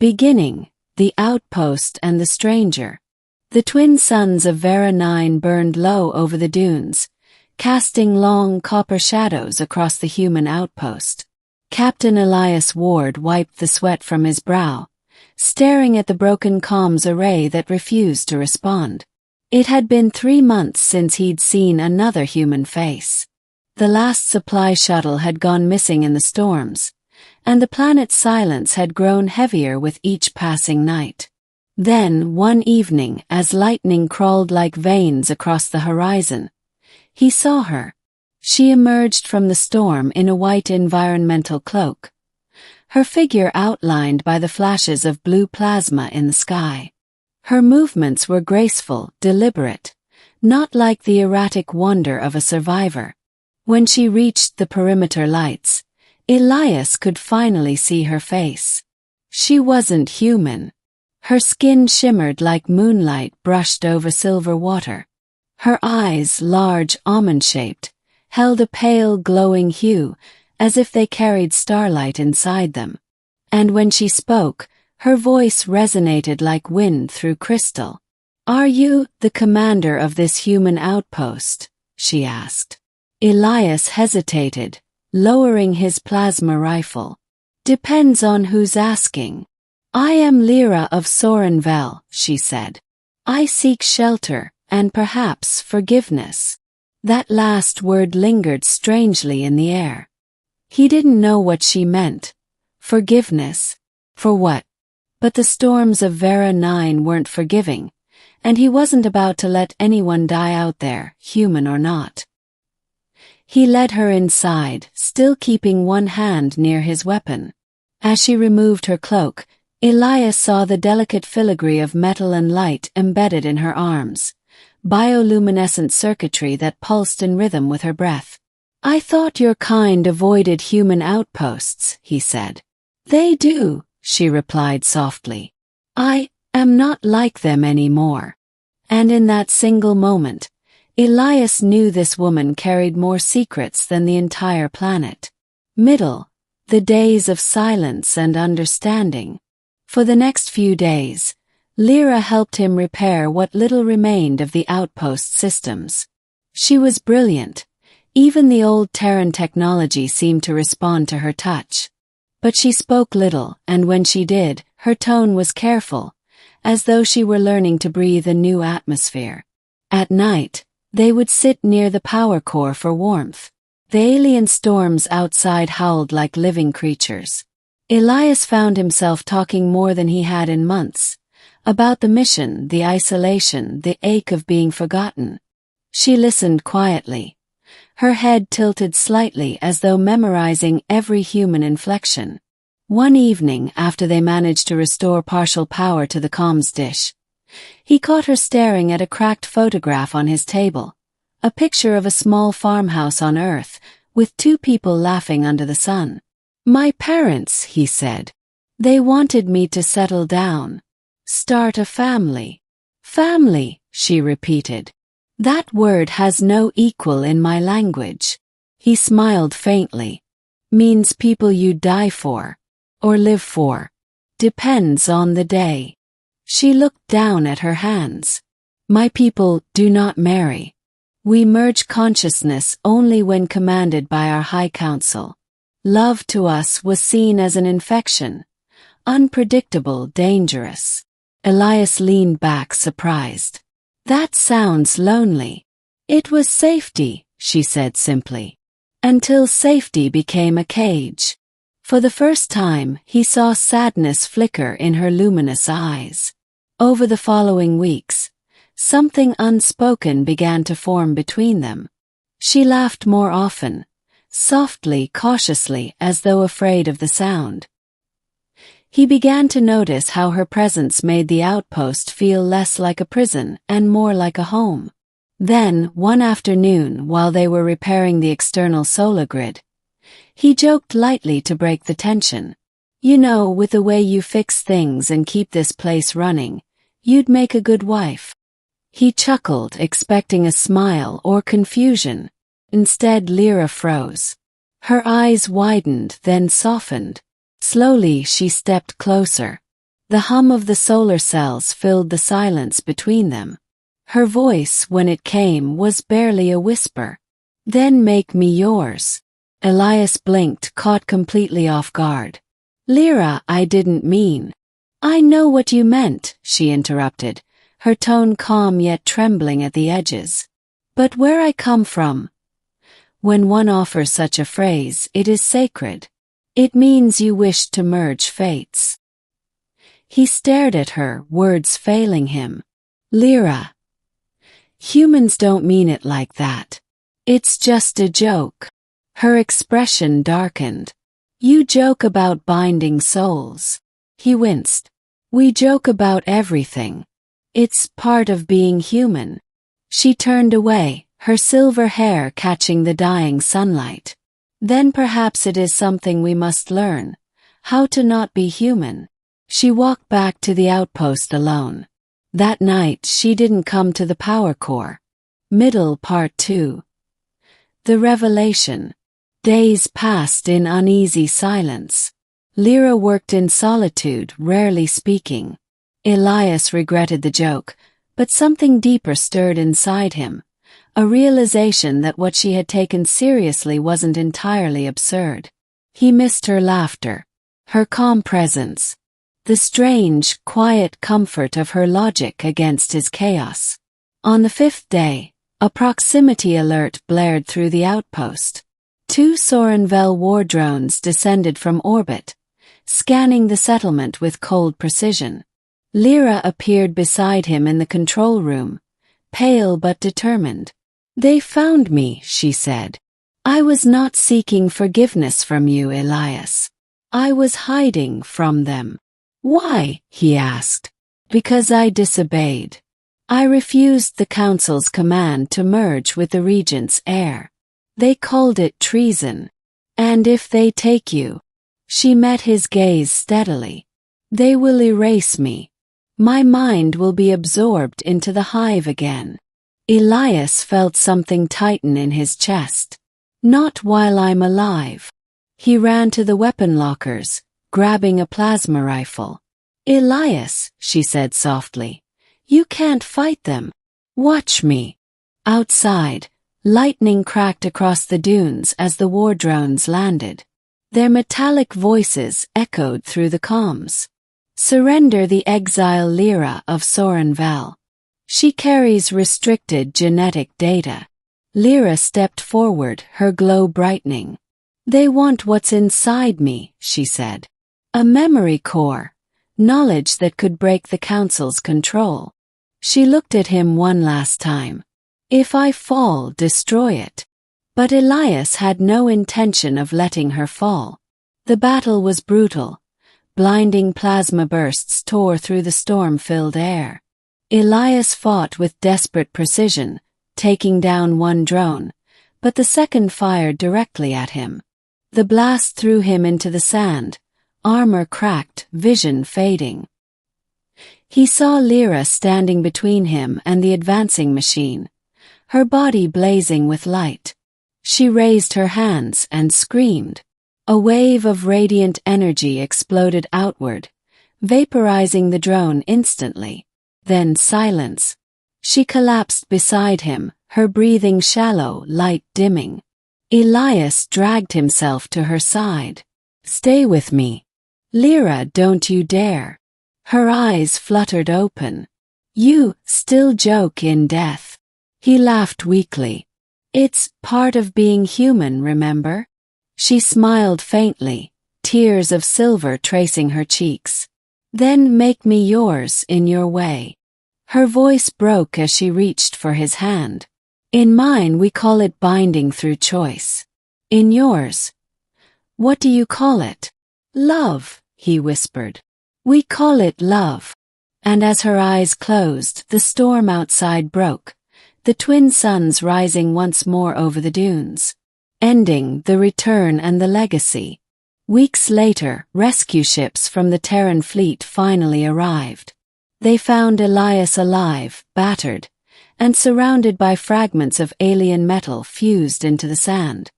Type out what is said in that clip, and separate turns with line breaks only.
Beginning, the outpost and the stranger. The twin suns of Vera 9 burned low over the dunes, casting long copper shadows across the human outpost. Captain Elias Ward wiped the sweat from his brow, staring at the broken comms array that refused to respond. It had been 3 months since he'd seen another human face. The last supply shuttle had gone missing in the storms, and the planet's silence had grown heavier with each passing night. Then, one evening, as lightning crawled like veins across the horizon, he saw her. She emerged from the storm in a white environmental cloak, her figure outlined by the flashes of blue plasma in the sky. Her movements were graceful, deliberate, not like the erratic wonder of a survivor. When she reached the perimeter lights, Elias could finally see her face. She wasn't human. Her skin shimmered like moonlight brushed over silver water. Her eyes, large, almond-shaped, held a pale, glowing hue, as if they carried starlight inside them. And when she spoke, her voice resonated like wind through crystal. "Are you the commander of this human outpost?" she asked. Elias hesitated, lowering his plasma rifle. "Depends on who's asking." "I am Lyra of Sorenvel," she said. "I seek shelter, and perhaps forgiveness." That last word lingered strangely in the air. He didn't know what she meant. Forgiveness? For what? But the storms of Vera 9 weren't forgiving, and he wasn't about to let anyone die out there, human or not. He led her inside, still keeping one hand near his weapon. As she removed her cloak, Elias saw the delicate filigree of metal and light embedded in her arms, bioluminescent circuitry that pulsed in rhythm with her breath. "I thought your kind avoided human outposts," he said. "They do," she replied softly. "I am not like them anymore." And in that single moment, Elias knew this woman carried more secrets than the entire planet. Middle, the days of silence and understanding. For the next few days, Lyra helped him repair what little remained of the outpost systems. She was brilliant. Even the old Terran technology seemed to respond to her touch. But she spoke little, and when she did, her tone was careful, as though she were learning to breathe a new atmosphere. At night, they would sit near the power core for warmth. The alien storms outside howled like living creatures. Elias found himself talking more than he had in months, about the mission, the isolation, the ache of being forgotten. She listened quietly, her head tilted slightly as though memorizing every human inflection. One evening, after they managed to restore partial power to the comms dish, he caught her staring at a cracked photograph on his table, a picture of a small farmhouse on Earth, with 2 people laughing under the sun. "My parents," he said. "They wanted me to settle down. Start a family." "Family," she repeated. "That word has no equal in my language." He smiled faintly. "Means people you die for. Or live for. Depends on the day." She looked down at her hands. "My people do not marry. We merge consciousness only when commanded by our High Council. Love to us was seen as an infection. Unpredictable, dangerous." Elias leaned back, surprised. "That sounds lonely." "It was safety," she said simply. "Until safety became a cage." For the first time, he saw sadness flicker in her luminous eyes. Over the following weeks, something unspoken began to form between them. She laughed more often, softly, cautiously, as though afraid of the sound. He began to notice how her presence made the outpost feel less like a prison and more like a home. Then, one afternoon, while they were repairing the external solar grid, he joked lightly to break the tension. "You know, with the way you fix things and keep this place running, you'd make a good wife." He chuckled, expecting a smile or confusion. Instead, Lyra froze. Her eyes widened, then softened. Slowly, she stepped closer. The hum of the solar cells filled the silence between them. Her voice, when it came, was barely a whisper. Then make me yours. Elias blinked, caught completely off guard. Lyra, I didn't mean. I know what you meant, she interrupted, her tone calm yet trembling at the edges. But where I come from, when one offers such a phrase, it is sacred. It means you wish to merge fates. He stared at her, words failing him. Lyra, humans don't mean it like that. It's just a joke. Her expression darkened. You joke about binding souls. He winced. We joke about everything. It's part of being human. She turned away, her silver hair catching the dying sunlight. Then perhaps it is something we must learn. How to not be human. She walked back to the outpost alone. That night she didn't come to the power core. Middle Part 2. The Revelation. Days passed in uneasy silence. Lyra worked in solitude, rarely speaking. Elias regretted the joke, but something deeper stirred inside him. A realization that what she had taken seriously wasn't entirely absurd. He missed her laughter, her calm presence, the strange, quiet comfort of her logic against his chaos. On the fifth day, a proximity alert blared through the outpost. 2 Sorenvel war drones descended from orbit, scanning the settlement with cold precision. Lyra appeared beside him in the control room, pale but determined. They found me, she said. I was not seeking forgiveness from you, Elias. I was hiding from them. Why? He asked. Because I disobeyed. I refused the Council's command to merge with the Regent's heir. They called it treason. And if they take you, she met his gaze steadily, they will erase me. My mind will be absorbed into the hive again. Elias felt something tighten in his chest. Not while I'm alive. He ran to the weapon lockers, grabbing a plasma rifle. Elias, she said softly, you can't fight them. Watch me. Outside, lightning cracked across the dunes as the war drones landed. Their metallic voices echoed through the comms. Surrender the exile Lyra of Sorenvel. She carries restricted genetic data. Lyra stepped forward, her glow brightening. They want what's inside me, she said. A memory core. Knowledge that could break the Council's control. She looked at him one last time. If I fall, destroy it. But Elias had no intention of letting her fall. The battle was brutal. Blinding plasma bursts tore through the storm-filled air. Elias fought with desperate precision, taking down one drone, but the second fired directly at him. The blast threw him into the sand, armor cracked, vision fading. He saw Lyra standing between him and the advancing machine, her body blazing with light. She raised her hands and screamed. A wave of radiant energy exploded outward, vaporizing the drone instantly. Then silence. She collapsed beside him, her breathing shallow, light dimming. Elias dragged himself to her side. Stay with me. Lyra, don't you dare. Her eyes fluttered open. You still joke in death. He laughed weakly. It's part of being human, remember? She smiled faintly, tears of silver tracing her cheeks. Then make me yours in your way. Her voice broke as she reached for his hand. In mine we call it binding through choice. In yours, what do you call it? Love, he whispered. We call it love. And as her eyes closed, the storm outside broke, the twin suns rising once more over the dunes, ending the return and the legacy. Weeks later, rescue ships from the Terran fleet finally arrived. They found Elias alive, battered, and surrounded by fragments of alien metal fused into the sand.